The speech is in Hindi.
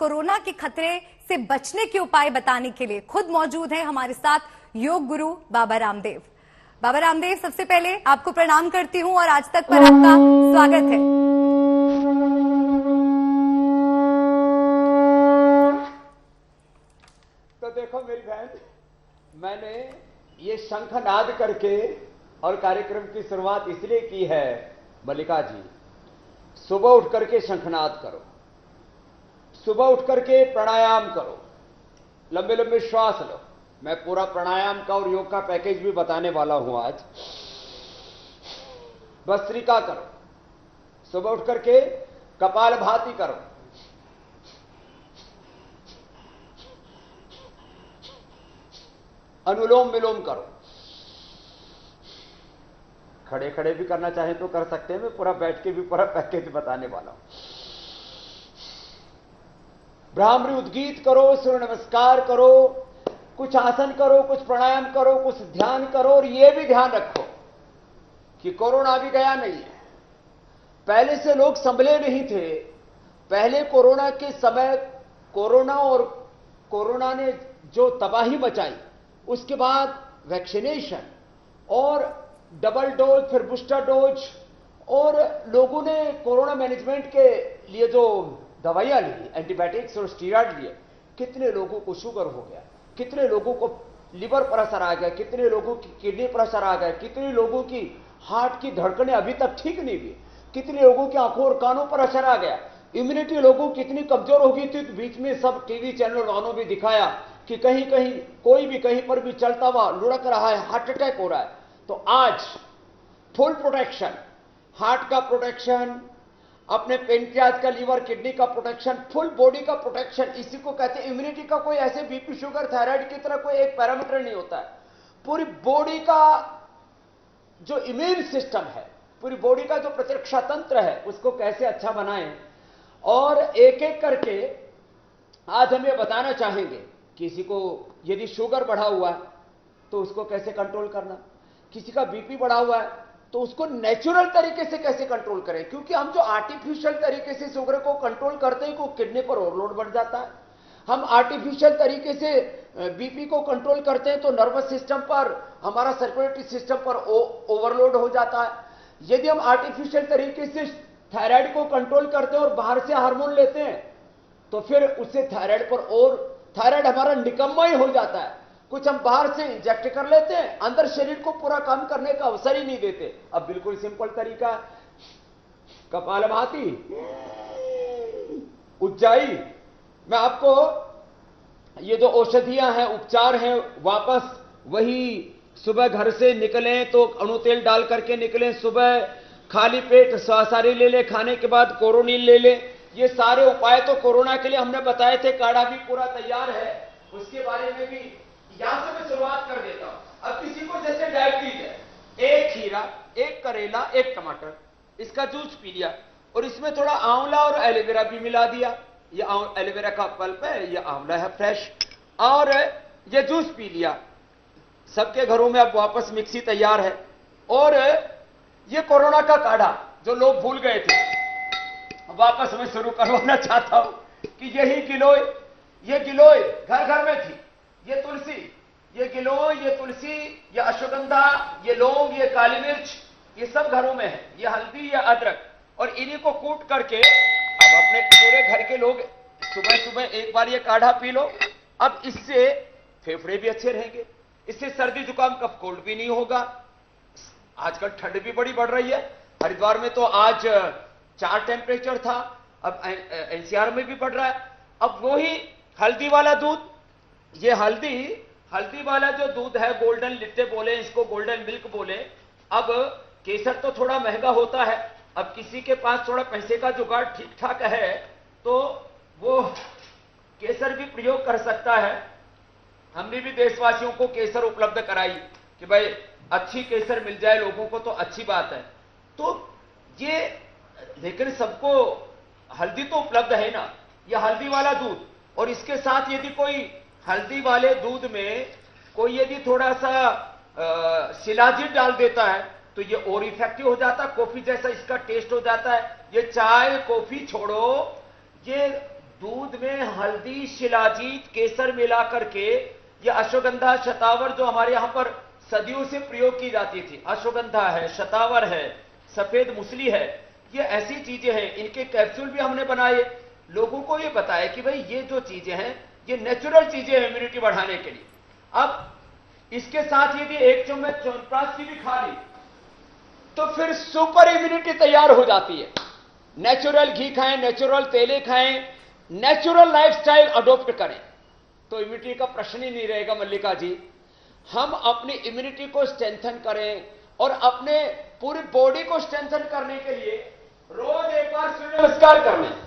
कोरोना के खतरे से बचने के उपाय बताने के लिए खुद मौजूद हैं हमारे साथ योग गुरु बाबा रामदेव। बाबा रामदेव, सबसे पहले आपको प्रणाम करती हूं और आज तक पर आपका स्वागत है। तो देखो मेरी बहन, मैंने ये शंखनाद करके और कार्यक्रम की शुरुआत इसलिए की है मल्लिका जी, सुबह उठ करके शंखनाद करो, सुबह उठ करके प्राणायाम करो, लंबे लंबे श्वास लो। मैं पूरा प्राणायाम का और योग का पैकेज भी बताने वाला हूं आज। भस्त्रिका करो, सुबह उठ करके कपालभाति करो, अनुलोम विलोम करो। खड़े खड़े भी करना चाहे तो कर सकते हैं, मैं पूरा बैठ के भी पूरा पैकेज बताने वाला हूं। ब्राह्मणी उद्गीत करो, सूर्य नमस्कार करो, कुछ आसन करो, कुछ प्राणायाम करो, कुछ ध्यान करो। और यह भी ध्यान रखो कि कोरोना भी गया नहीं है। पहले से लोग संभले नहीं थे। पहले कोरोना के समय कोरोना ने जो तबाही मचाई, उसके बाद वैक्सीनेशन और डबल डोज, फिर बूस्टर डोज, और लोगों ने कोरोना मैनेजमेंट के लिए जो दवाइयां ली, एंटीबायोटिक्स और स्टीरॉयड लिए, कितने लोगों को शुगर हो गया, कितने लोगों को लिवर पर असर आ गया, कितने लोगों की किडनी पर असर आ गया, कितने लोगों की हार्ट की धड़कनें अभी तक ठीक नहीं हुई, कितने लोगों की आंखों और कानों पर असर आ गया। इम्यूनिटी लोगों की कितनी कमजोर हो गई थी। तो बीच में सब टीवी चैनल वालों भी दिखाया कि कहीं कहीं कोई भी कहीं पर भी चलता हुआ लुढ़क रहा है, हार्ट अटैक हो रहा है। तो आज फुल प्रोटेक्शन, हार्ट का प्रोटेक्शन, अपने पेनक्रियाज का, लीवर, किडनी का प्रोटेक्शन, फुल बॉडी का प्रोटेक्शन, इसी को कहते हैं इम्यूनिटी का। कोई ऐसे बीपी, शुगर, थायराइड की तरह कोई एक पैरामीटर नहीं होता है। पूरी बॉडी का जो इम्यून सिस्टम है, पूरी बॉडी का जो प्रतिरक्षा तंत्र है, उसको कैसे अच्छा बनाएं। और एक एक करके आज हम ये बताना चाहेंगे। किसी को यदि शुगर बढ़ा हुआ है तो उसको कैसे कंट्रोल करना, किसी का बीपी बढ़ा हुआ है तो उसको नेचुरल तरीके से कैसे कंट्रोल करें। क्योंकि हम जो आर्टिफिशियल तरीके से शुगर को कंट्रोल करते हैं, को किडनी पर ओवरलोड बढ़ जाता है। हम आर्टिफिशियल तरीके से बीपी को कंट्रोल करते हैं तो नर्वस सिस्टम पर, हमारा सर्कुलेटरी सिस्टम पर ओवरलोड हो जाता है। यदि हम आर्टिफिशियल तरीके से थायराइड को कंट्रोल करते हैं और बाहर से हार्मोन लेते हैं तो फिर उससे थायराइड पर, और थायराइड हमारा निकम्मा ही हो जाता है। कुछ हम बाहर से इंजेक्ट कर लेते हैं, अंदर शरीर को पूरा काम करने का अवसर ही नहीं देते। अब बिल्कुल सिंपल तरीका, कपालभाति, उज्जाई। मैं आपको ये जो औषधियां हैं, उपचार हैं, वापस वही सुबह घर से निकलें तो अणु तेल डाल करके निकलें, सुबह खाली पेट स्वासारी ले ले, खाने के बाद कोरोनिल ले ले। ये सारे उपाय तो कोरोना के लिए हमने बताए थे। काढ़ा भी पूरा तैयार है, उसके बारे में भी यहां से मैं शुरुआत कर देता हूं। अब किसी को जैसे डायबिटीज है, एक खीरा, एक करेला, एक टमाटर, इसका जूस पी लिया और इसमें थोड़ा आंवला और एलोवेरा भी मिला दिया। ये एलोवेरा का पल्प है, ये आंवला है फ्रेश, और ये जूस पी लिया। सबके घरों में अब वापस मिक्सी तैयार है। और ये कोरोना का काढ़ा जो लोग भूल गए थे, वापस मैं शुरू करवाना चाहता हूं कि यही गिलोय, ये गिलोय घर घर में थी। ये तुलसी, ये गिलोय, ये तुलसी, ये अश्वगंधा, ये लौंग, ये काली मिर्च, ये सब घरों में है। ये हल्दी, ये अदरक, और इन्हीं को कूट करके अब अपने पूरे घर के लोग सुबह सुबह एक बार ये काढ़ा पी लो। अब इससे फेफड़े भी अच्छे रहेंगे, इससे सर्दी जुकाम कफ कोल्ड भी नहीं होगा। आजकल ठंड भी बड़ी बढ़ रही है। हरिद्वार में तो आज 4 टेम्परेचर था, अब एनसीआर में भी बढ़ रहा है। अब वही हल्दी वाला दूध, ये हल्दी वाला जो दूध है, गोल्डन लिट्टे बोले इसको, गोल्डन मिल्क बोले। अब केसर तो थोड़ा महंगा होता है। अब किसी के पास थोड़ा पैसे का जुगाड़ ठीक ठाक है तो वो केसर भी प्रयोग कर सकता है। हमने भी देशवासियों को केसर उपलब्ध कराई कि भाई अच्छी केसर मिल जाए लोगों को तो अच्छी बात है। तो ये, लेकिन सबको हल्दी तो उपलब्ध है ना, ये हल्दी वाला दूध। और इसके साथ यदि कोई हल्दी वाले दूध में कोई यदि थोड़ा सा शिलाजीत डाल देता है तो ये और इफेक्टिव हो जाता है, कॉफी जैसा इसका टेस्ट हो जाता है। ये चाय कॉफी छोड़ो, ये दूध में हल्दी, शिलाजीत, केसर मिला करके, ये अश्वगंधा, शतावर जो हमारे यहां पर सदियों से प्रयोग की जाती थी, अश्वगंधा है, शतावर है, सफेद मूसली है, ये ऐसी चीजें हैं। इनके कैप्सूल भी हमने बनाए, लोगों को ये बताया कि भाई ये जो चीजें हैं ये नेचुरल चीजें हैं इम्यूनिटी बढ़ाने के लिए। अब इसके साथ यदि 1 चम्मच च्यवनप्राश की भी खा ली तो फिर सुपर इम्यूनिटी तैयार हो जाती है। नेचुरल घी खाएं, नेचुरल तेले खाएं, नेचुरल लाइफस्टाइल अडॉप्ट करें तो इम्यूनिटी का प्रश्न ही नहीं रहेगा। मल्लिका जी, हम अपनी इम्यूनिटी को स्ट्रेंथन करें और अपने पूरी बॉडी को स्ट्रेंथन करने के लिए रोज एक बार सूर्य नमस्कार कर लें।